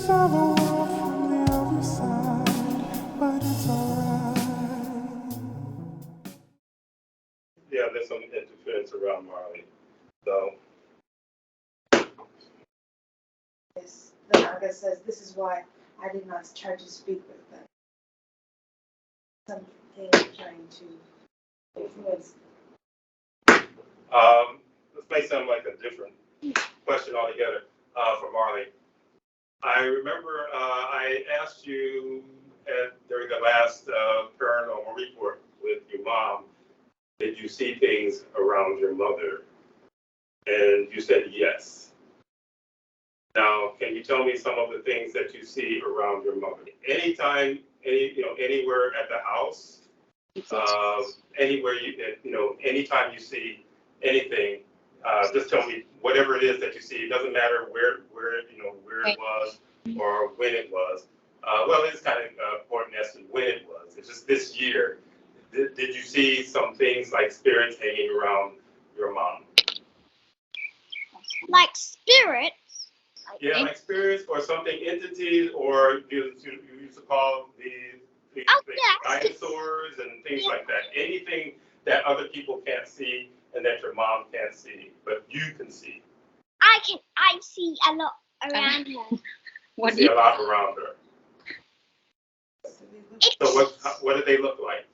saw the world from the other side, but it's alright. Yeah, there's some interference around Marley. So, Yes, the manga says this is why I did not try to speak with them. Something trying to influence. this may sound like a different question altogether for Marley. I remember I asked you during the last paranormal report with your mom, did you see things around your mother? And you said yes. Now, can you tell me some of the things that you see around your mother? Anytime, anywhere at the house, anywhere anytime you see anything, just tell me whatever it is that you see. It doesn't matter where it was or when it was. Well, it's kind of important as to when it was. It's just this year. Did you see some things like spirits hanging around your mom? Like spirits? Yeah, like spirits or something, entities, or you used to call the dinosaurs and things like that. Anything that other people can't see and that your mom can't see, but you can see. I see a lot around her. You see a lot around her. So what do they look like?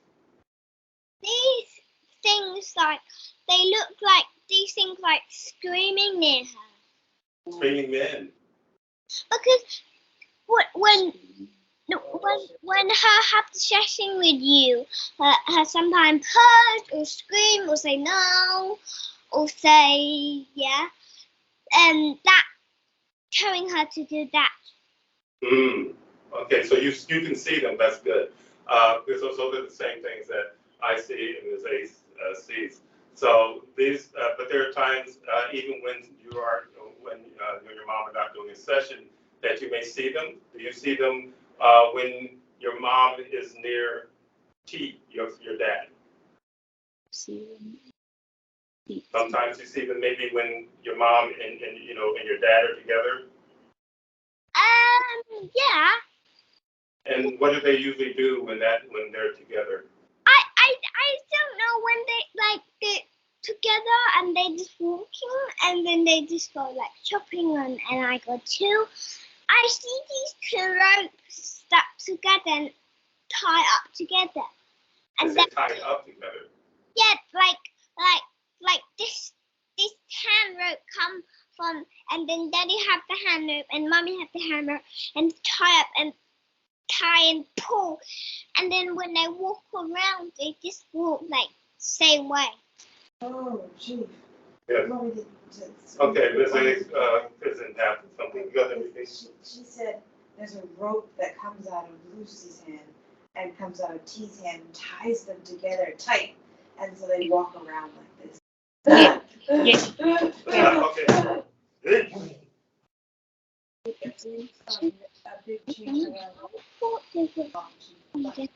These things like screaming near her. Screaming men. Because when her have the session with you, her sometimes hurt or scream or say no or say yeah, and that telling her to do that. Okay, so you can see them. That's good. Because those are the same things that I see and as Ace sees. So these, but there are times even when when your mom are not doing a session that you may see them. Do you see them when your mom is near T, your dad? Sometimes you see them maybe when your mom and your dad are together. Yeah. And what do they usually do when they're together? I don't know when they're together and they just walking and then they just go like shopping and I go too. I see these two ropes stuck together and tie up together. And then tie up together. Yeah, like this hand rope come from, and then Daddy have the hand rope and Mommy have the hand rope and tie and pull, and then when they walk around, they just walk like same way. Oh, gee. Yeah. Okay, Ms. A doesn't have something. You got everything. She said there's a rope that comes out of Lucy's hand and comes out of T's hand and ties them together tight, and so they walk around like this. Yes. Okay. A big change around.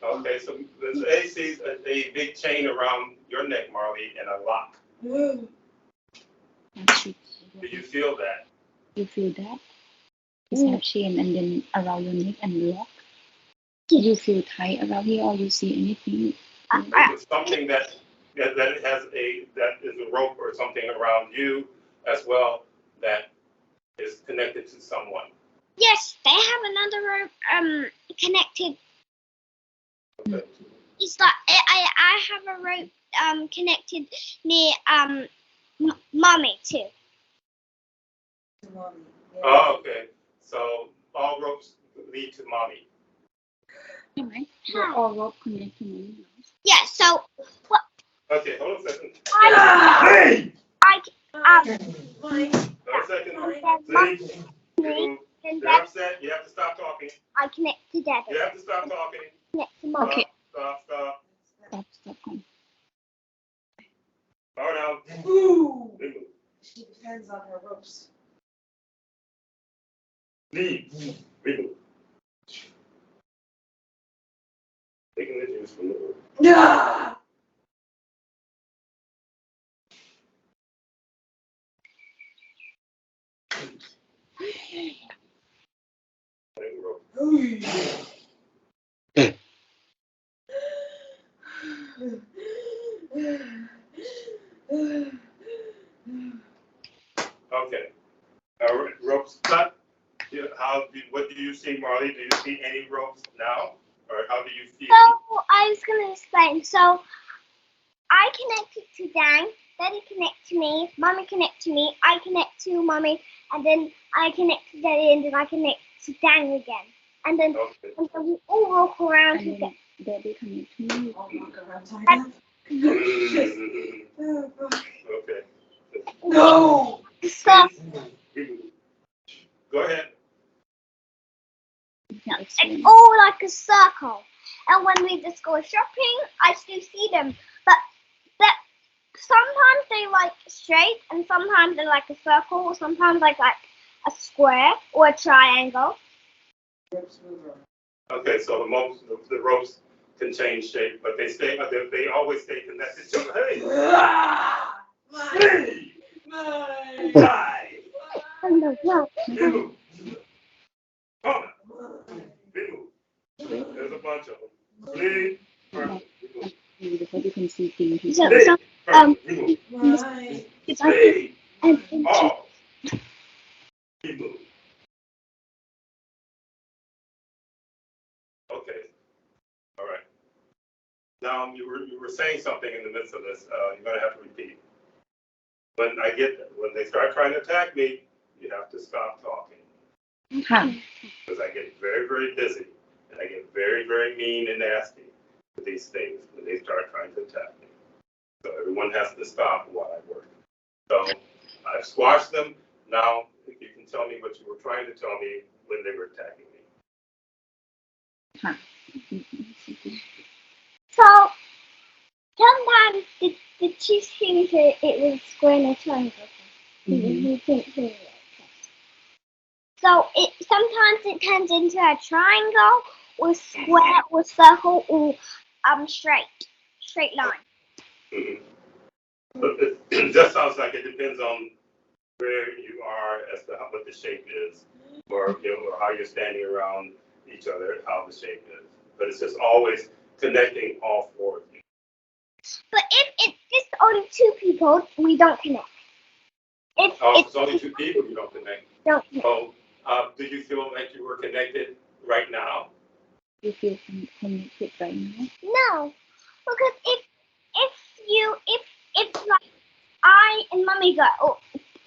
Okay, so Ms. A sees a big chain around your neck, Marley, and a lock. Do you feel that? You feel that? It's a chain and then around your neck and lock. You feel tight around here or you see anything? It's something that is a rope or something around you as well that is connected to someone. Yes, they have another rope connected. Okay. It's like I have a rope connected near Mommy too. Mommy. Yeah. Oh, okay. So all ropes lead to Mommy. Okay. You're all rope connected to me. Yeah. So what? Okay, hold on a second. Hey! Mine. Hold a second. See? They're upset. You have to stop talking. I connect to Daddy. You have to stop talking. Connect to Mommy. Okay. Stop. Stop. Power down. Ooh. She depends on her ropes. Leave. Remove. Taking the juice from the room. Yeah. Okay. Ropes cut. What do you see, Marley? Do you see any ropes now? Or how do you feel? So I was gonna explain. So I connected to Dan, Daddy connect to me, Mommy connect to me, I connect to Mommy, and then I connect to Daddy, and then I connect to Dan again. And then, Okay. and then we all walk around And together. then Daddy connect to me. I'll walk around tied up. Mm, Oh, fuck. okay. No! So Go ahead. Now it's explain. all like a circle. And when we just go shopping, I still see them. But sometimes they like straight, and sometimes they're like a circle, or sometimes like a square or a triangle. Ropes move around. Okay, so the ropes can change shape, but they always stay connected to hey. Ah! Hey! My! Hi! And the rope. You! Come on! Big move. There's a bunch of them. Please. Because you can see things. So, Hey! so Remove. My! it's like Hey! and Oh! Big move. Okay. All right. Now you were saying something in the midst of this. You're gonna have to repeat. When they start trying to attack me, you have to stop talking Huh. because I get very, very busy and I get very, very mean and nasty with these things when they start trying to attack me. So everyone has to stop while I work. So I've squashed them. Now if you can tell me what you were trying to tell me when they were attacking me. Huh. so sometimes the chief thinks it was square and a triangle. Mm-hmm. So sometimes it turns into a triangle or square or circle or straight line. Mm-hmm. But it just sounds like it depends on where you are as to what the shape is, or or how you're standing around each other, how the shape is. But it's just always connecting all four of you. But if it's just only two people, we don't connect. If It's only two people you don't connect. don't connect. So, do you feel like you were connected right now? You feel connected right now? No, because if like I and Mummy go,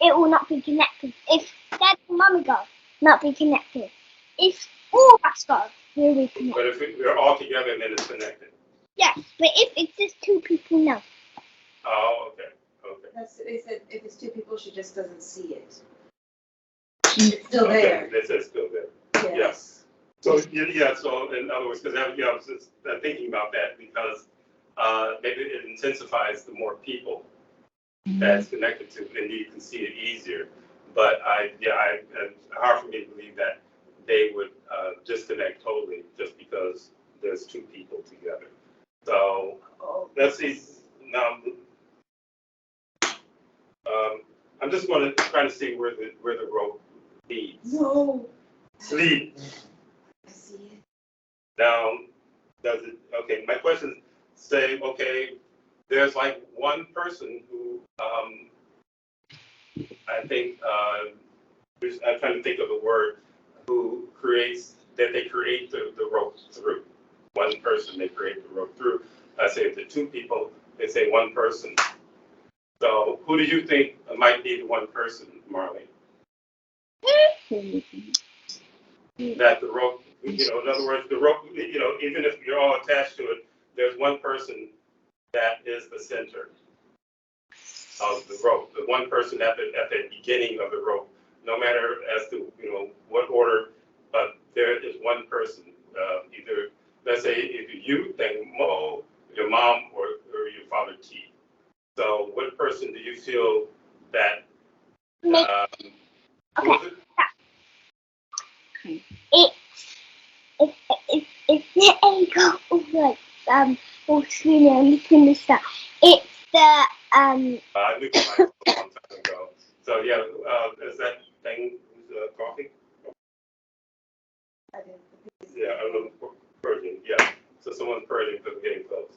it will not be connected. If Dad and Mummy go, not be connected. If all of us go, we'll be connected. But if we're all together, then it's connected. Yes, but if it's just two people, no. Oh, okay, okay. They said if it's two people, she just doesn't see it. It's still there. Okay, this is still there. Yes. So yeah, so in other words, because I was just thinking about that because maybe it intensifies the more people that's connected to, and you can see it easier. But it's hard for me to believe that they would disconnect totally just because there's two people together. So let's see now. I'm just going to try to see where the rope leads. No. Sleep. I see it. Now, does it? Okay, my question say, okay, there's like one person who I think I'm trying to think of the word who creates that they create the rope through. One person they create the rope through. I say if the two people, they say one person. So who do you think might be the one person, Marley? That the rope, in other words, the rope, even if you're all attached to it, there's one person that is the center of the rope. The one person at the beginning of the rope, no matter as to what order, but there is one person. Either let's say if you Tangmo, your mom, or your father T. So what person do you feel that? Who is it? It's the angle of like looking this stuff. It's the I looked at mine a long time ago. So yeah, is that thing who's talking? I think Yeah, a little purging, yeah. So someone's purging because of getting close.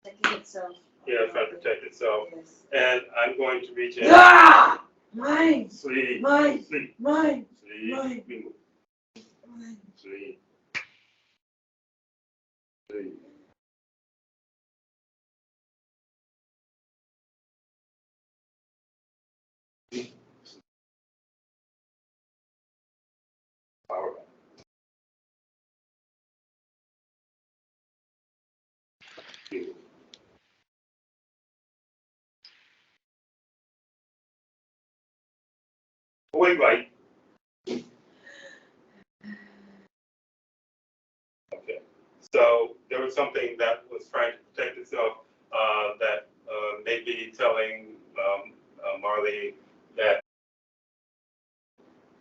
Protecting itself. Yeah, trying to protect itself. Yes. And I'm going to reach in. Ah! Mine! Sleep. Mine! Sleep. Mine! Sleep. Mine. Sleep. Mine. Sleep. Sleep. Power back. Sleep. Wait, right. Okay. So there was something that was trying to protect itself that may be telling Marley that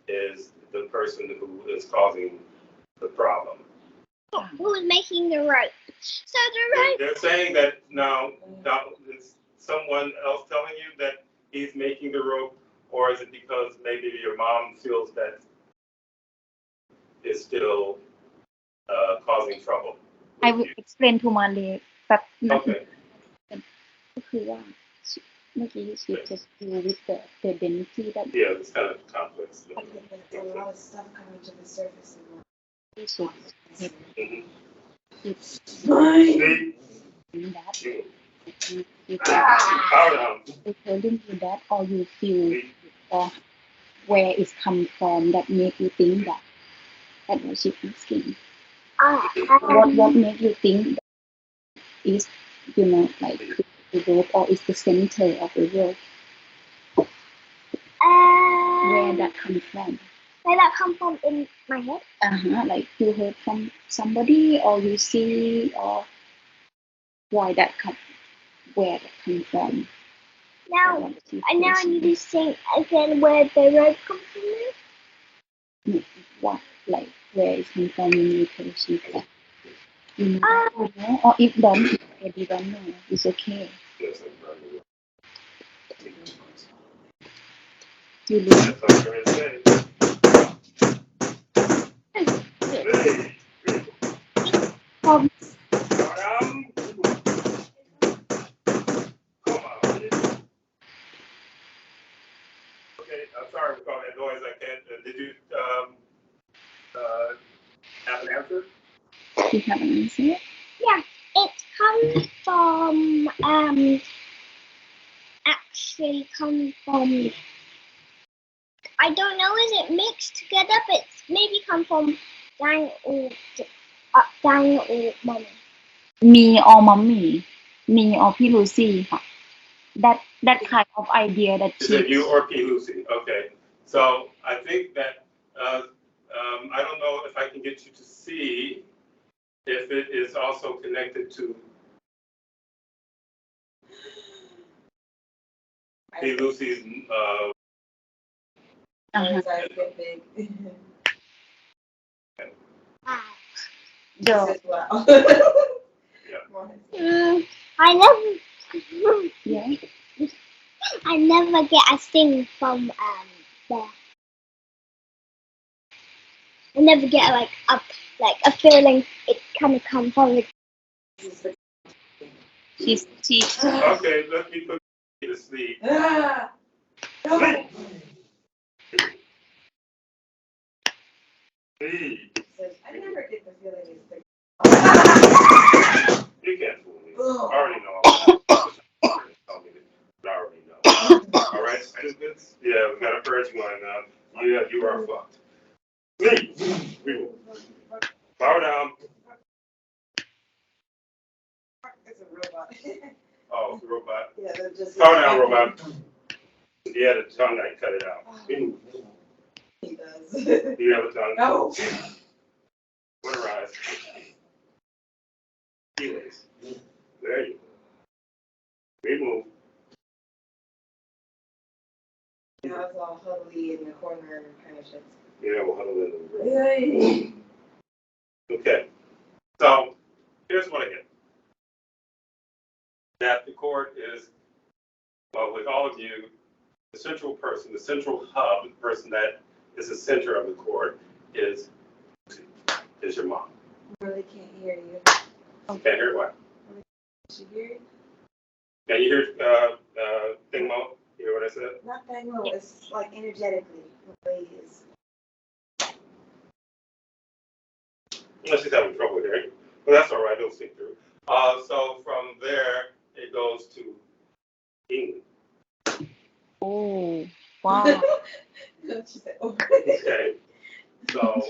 is the person who is causing the problem. Who's making the rope? So the rope. They're saying that now it's someone else telling you that he's making the rope, or is it because maybe your mom feels that is still causing trouble? I will explain to Malay แป๊บนึง Okay. ก็คือว่าเมื่อกี้ she just deal with the density that Yeah, it's kind of complex. I think there's a lot of stuff coming to the surface. we should Mm-hmm. Mine! Sleep. that Sleep. you Power down. telling you that or you feel Sleep. or where it's come from that make you think that what she asking what make you think that is like the rope or is the center of the rope where that comes from Where that come from in my head? like you heard from somebody or you see or why that come where that come from Now, now I need to think again where the rope comes from. what like where it come from when you tell she that you know or if don't you don't know it's okay you lose That's all I'm going to say. from Power down. Come on. Okay, I'm sorry for calling that noise. I can't. Did you have an answer? you have an answer Yeah, it comes from actually come from I don't know, is it mixed together? But it's maybe come from Dang or Mommy. me or mommy me or พี่ Lucy ค่ะ that kind of idea that Is it you or P. Lucy? Okay. So I think that I don't know if I can get you to see if it is also connected to P. Lucy's. His eyes get big. the He says, wow. I never yeah I never get a thing from there. I never get like a feeling it kind of come from it. she Okay, let me put you to sleep. Ah! No! Sleep. Sleep. He says, I never get the feeling it's the. You can't fool me. Ugh. I already know. I already know. All right, students? Yeah, we got a purge going on. Yeah, you are fucked. Sleep. Power down. It's a robot. Oh, it's a robot. Yeah, they're just. Power down, robot. Yeah, the tongue, I cut it out. He does. Do you have a tongue? No. What arise? Anyways, there you go. Remove. Now it's all huddly in the corner kind of shit. Yeah, we'll huddle in the room. Yeah. Okay. So here's what I get. That the court is, with all of you, the central person, the central hub, the person that is the center of the court, is your mom. Really can't hear you. You can't hear what? Did you hear it? Can you hear Tangmo? You hear what I said? Not Tangmo, it's like energetically. Really is. Unless she's having trouble hearing. But that's all right, it'll sink through. So from there, it goes to England. Oh, wow. She said, oh. Okay. So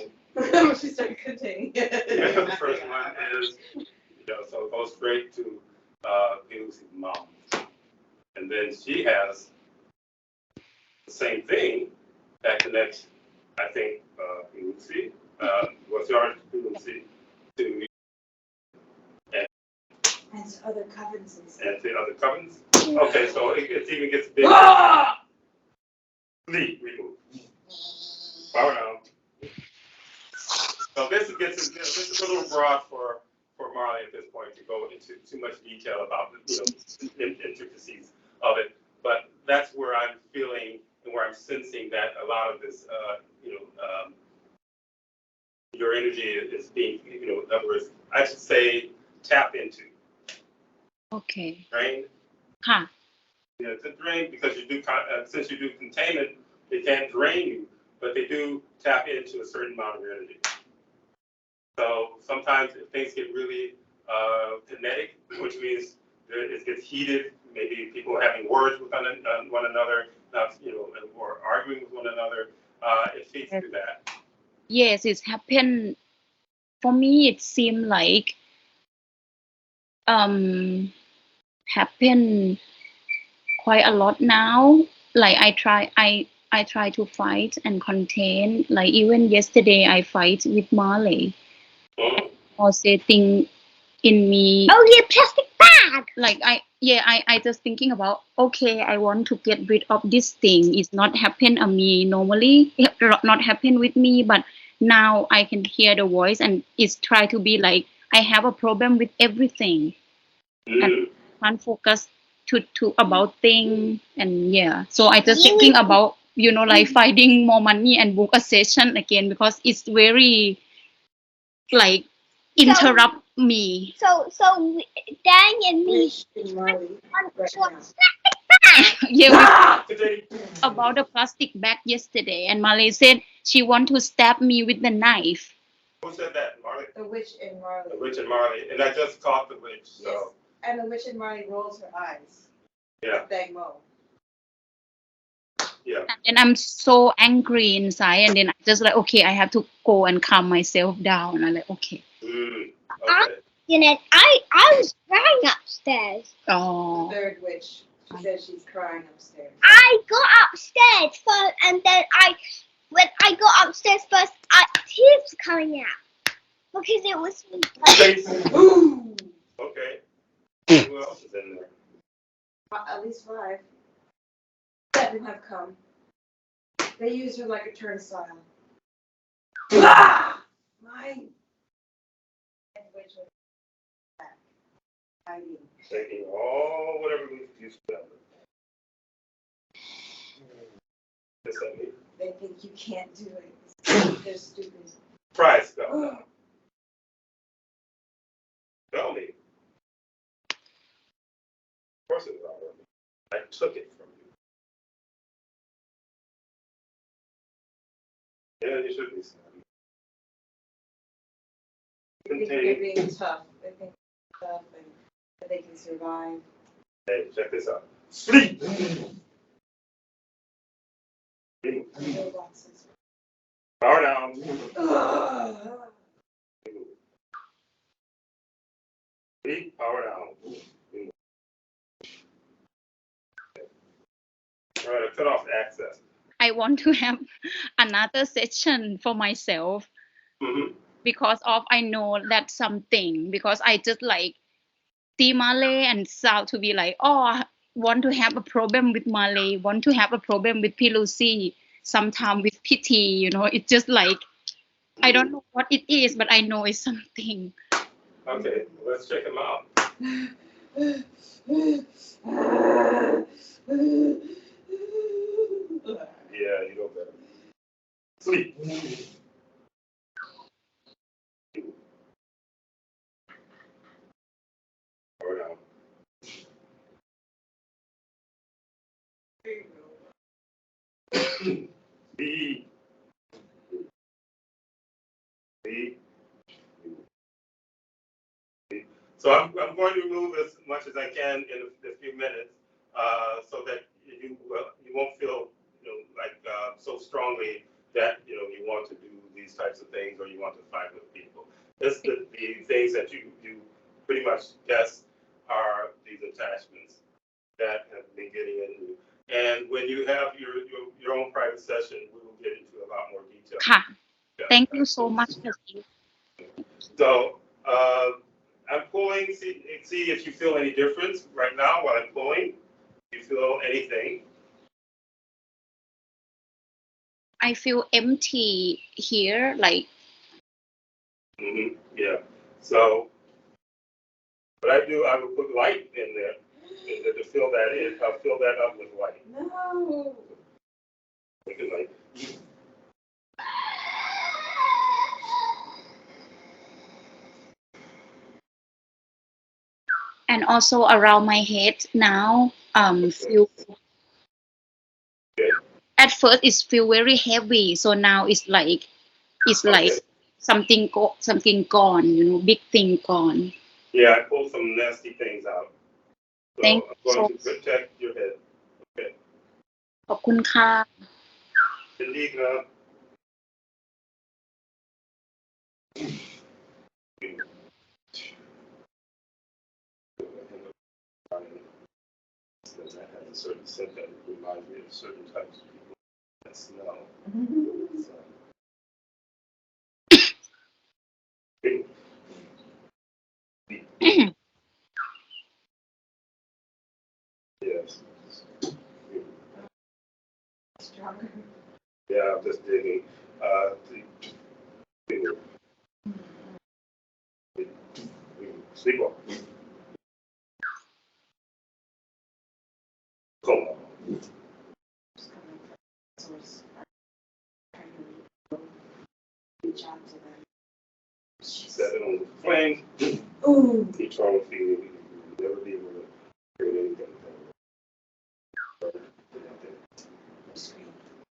She started containing it. the first one is, so it goes straight to Lucy's mom. And then she has the same thing that connects, I think, Lucy, what's yours, Lucy, to And to other covens and stuff. and to other covens. Okay, so it even gets bigger. Leave, remove. Power down. So this is a little broad for Marley at this point to go into too much detail about the intricacies of it. But that's where I'm feeling and where I'm sensing that a lot of this, your energy is being, in other words, I should say tap into. Okay. Drained. Huh. To drain because you do since you do containment, they can't drain you, but they do tap into a certain amount of energy. So sometimes if things get really kinetic, which means it gets heated, maybe people are having words with one another, or arguing with one another, it feeds through that. Yes, it's happened. For me, it seemed like happened quite a lot now. Like I try to fight and contain. Like even yesterday, I fight with Marley. Or say thing in me. Oh, yeah, plastic bag. Like I just thinking about, okay, I want to get rid of this thing. It's not happen to me normally. It not happen with me, but now I can hear the voice and it's try to be like I have a problem with everything. And can't focus to about thing and yeah. So I just thinking about like finding more money and book a session again because it's very like interrupt me. So Dan and me Rich and Marley right now. Yeah, about the plastic bag yesterday, and Marley said she want to stab me with the knife. Who said that, Marley? The witch and Marley. The witch and Marley, and I just caught the witch. So Yes. And the witch and Marley rolls her eyes. yeah, Tangmo. yeah. And I'm so angry inside, and then I just like, okay, I have to go and calm myself down. I'm like, okay. Okay. I was crying upstairs. Oh. The third witch. She says she's crying upstairs. I got upstairs first, and then when I got upstairs first, tears were coming out because it was. Ooh. Okay. Who else is in there? At least 5. 7 have come. They use her like a turnstile. Ah! Mine. Witch was back. Hiding. Taking all whatever you spell. This at me. They think you can't do it. They're stupid. Try it, spell. Spell me. Of course it was all working. I took it from you. Yeah, you should be snappy. They think they're being tough. They think they're tough and that they can survive. Hey, check this out. Sleep! Robots. Power down. Ugh. Sleep, power down. All right, I cut off access. I want to have another session for myself because of I know that something because I just like see Malay and South to be like, oh, want to have a problem with Malay, want to have a problem with Lucy, sometime with Pity, it's just like I don't know what it is, but I know it's something. Okay, let's check them out. Yeah, you know better. Sleep. B. B. So I'm going to remove as much as I can in a few minutes, so that you won't feel like so strongly that you want to do these types of things or you want to fight with people. It's the things that you pretty much guess are these attachments that have been getting into. And when you have your own private session, we will get into a lot more detail.ค่ะ Yeah. Thank you so much, Chief. So I'm pulling, see if you feel any difference right now while I'm pulling. Do you feel anything? I feel empty here, like. Yeah. So what I do, I will put light in there to fill that in. I'll fill that up with light. No. Make it light. And also around my head now, feel. Okay. At first it feel very heavy, so now it's like something gone, big thing gone. Yeah, I pulled some nasty things out. So Thank I'm you going so to protect your head. Okay. ขอบคุณค่ะ Indica. That has a certain scent that reminds me of certain types of people that smell. So. Yes. Stronger. Yeah, I'm just digging. Sleep on. Come on. Just coming from source. Trying to reach out to them. Set it on the flame. Ooh. Eternal feeling. You'll never be able to bring anything down.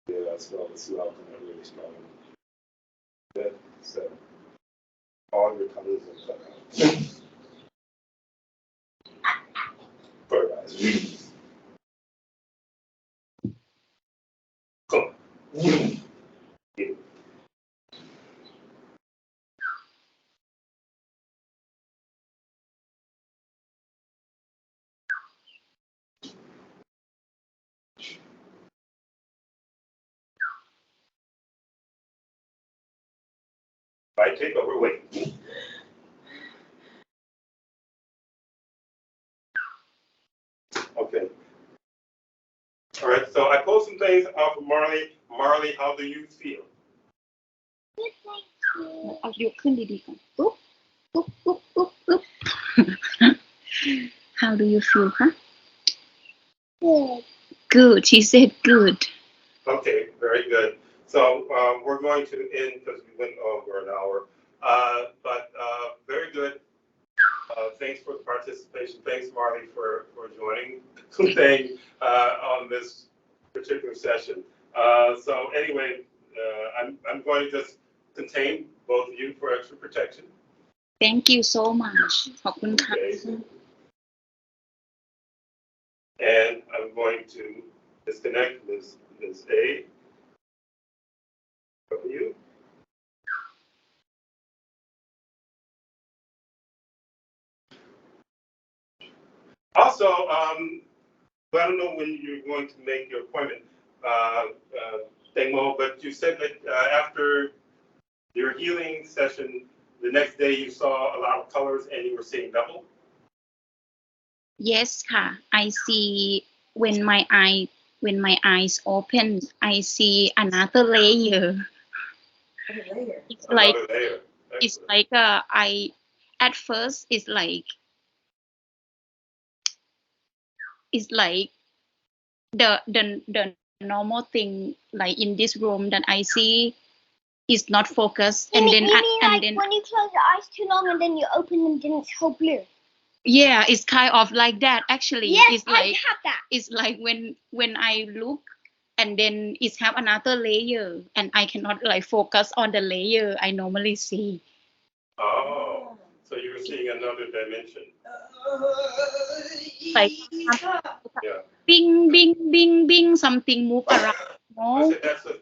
Yeah, I smell the smell. I really smell it. Good. So, all your colors are cut out. Fertilizer. Come on. I take over. Wait. Okay. All right. So I pulled some things off of Marley. Marley, how do you feel? เอายกขึ้นดีๆก่อนปุ๊บปุ๊บปุ๊บปุ๊บปุ๊บ How do you feel, huh? Good. She said good. Okay, very good. So we're going to end because we went over an hour. But very good. Thanks for the participation. Thanks, Marley, for joining on this particular session. So anyway, I'm going to just contain both of you for extra protection. Thank you so much. ขอบคุณค่ะ Okay. And I'm going to disconnect Ms. A. From you. Also, I don't know when you're going to make your appointment, Tangmo, but you said that after your healing session, the next day you saw a lot of colors and you were seeing double. Yes ค่ะ I see when my eyes open I see another layer. It's like Another layer. it's like I at first it's like the normal thing like in this room that I see is not focused You and mean, then you mean and like then when you close your eyes too long and then you open them, then it's whole blue? yeah, it's kind of like that actually. Yes, It's like I have that. it's like when I look and then it have another layer, and I cannot like focus on the layer I normally see. Oh, so you were seeing another dimension. Like Yeah. bing, bing, bing, bing, something move around. I No, said that's the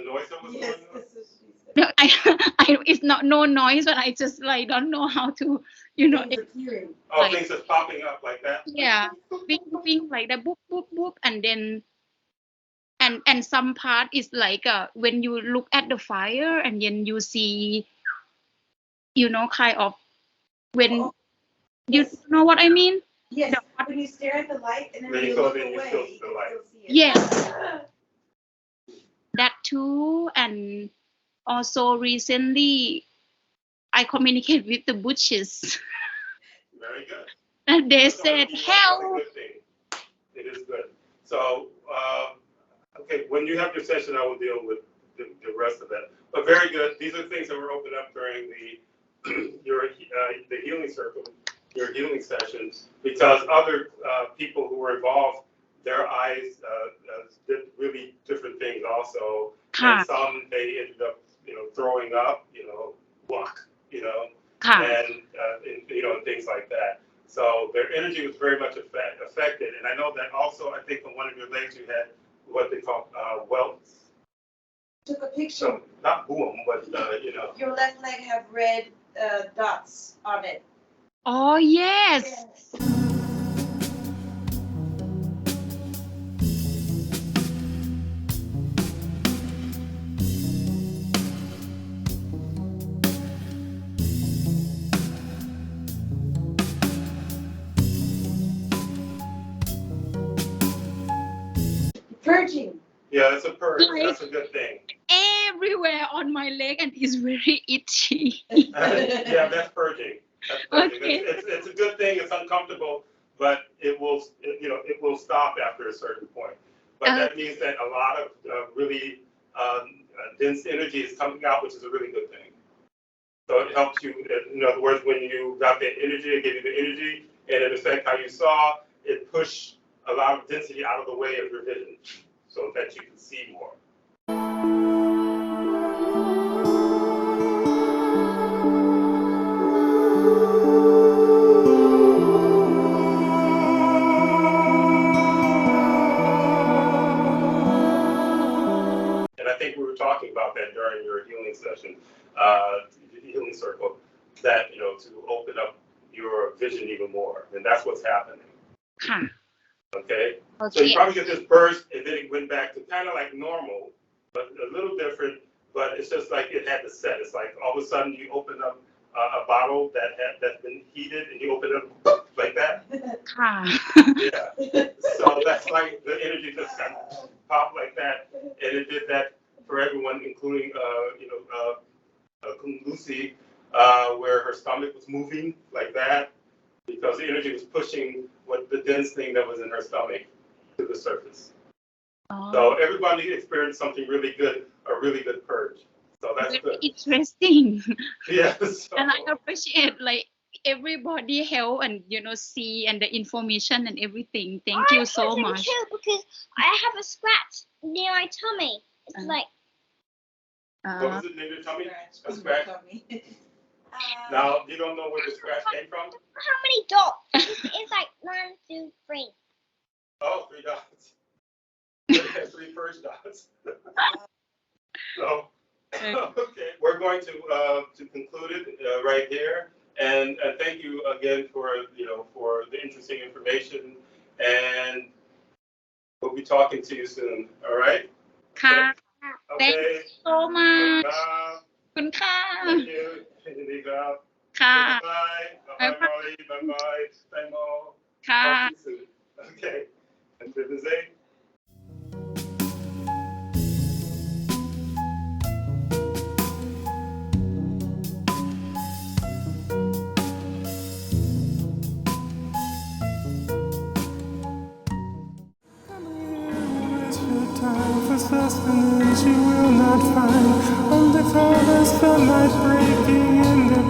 noise that was Yes, going on. that's what she said. no, it's not no noise, but I just like don't know how to, Things appearing. Oh, like- things just popping up like that. yeah, bing, bing, like that, boop, boop, boop, and then, and some part is like when you look at the fire, and then you see, kind of when Oh, you yes. know what I mean. Yes, The- when you stare at the light and then Then when you you go- look then you away, still you see can the light. still see it. Yes. That too, and also recently I communicate with the butchers. Very good. And they That's said, a help. good thing. It is good. So, okay, when you have your session, I will deal with the rest of that. But very good. These are things that were opened up during the the healing circle, your healing sessions, because other people who were involved, their eyes did really different things also. And some they ended up, throwing up, walk, and things like that. So their energy was very much affected. And I know that also, I think on one of your legs you had what they call welts. Took a picture. So not boom, but Your left leg have red dots on it. Oh, yes. Purging. Yeah, that's a purge. Like- That's a good thing. Everywhere on my leg, and it's very itchy. Yeah, that's purging. That's purging. Okay. It's a good thing. It's uncomfortable, but it will stop after a certain point. But that means that a lot of really dense energy is coming out, which is a really good thing. So it helps you. In other words, when you got that energy, it gave you the energy, and in effect, how you saw it push a lot of density out of the way of your vision, so that you can see more. And I think we were talking about that during your healing session, healing circle, that, to open up your vision even more. And that's what's happening. Huh. Okay? So Okay. you probably get this burst, and then it went back to kind of like normal, but a little different. But it's just like it had to set. It's like all of a sudden you open up a bottle that's been heated, and you open it up like that. Huh. Yeah. So that's like the energy just kind of popped like that, and it did that for everyone, including Lucy, where her stomach was moving like that, because the energy was pushing what the dense thing that was in her stomach to the surface. So everybody experienced something really good, a really good purge. So that's very good. interesting. Yeah. So, And I appreciate like everybody help and see and the information and everything. Thank you so much. Too, because I have a scratch near my tummy. It's like what was it, near your tummy? A scratch? Now, you don't know where the scratch came from? how many dots? It's like 1, 2, 3. Oh, 3 dots. You have 3 first dots. So, okay, we're going to conclude it right here. And thank you again for the interesting information. And we'll be talking to you soon. All right? ค่ะ Thank Okay. you so much ครับ คุณค่ะ Thank you. ยินดีครับ ค่ะ Bye. Bye, Marley. Bye, bye. Tangmo. ค่ะ Talk to you soon. Okay. And to the Zay. Your time for sustenance you will not find. Only flowers the night breaking in the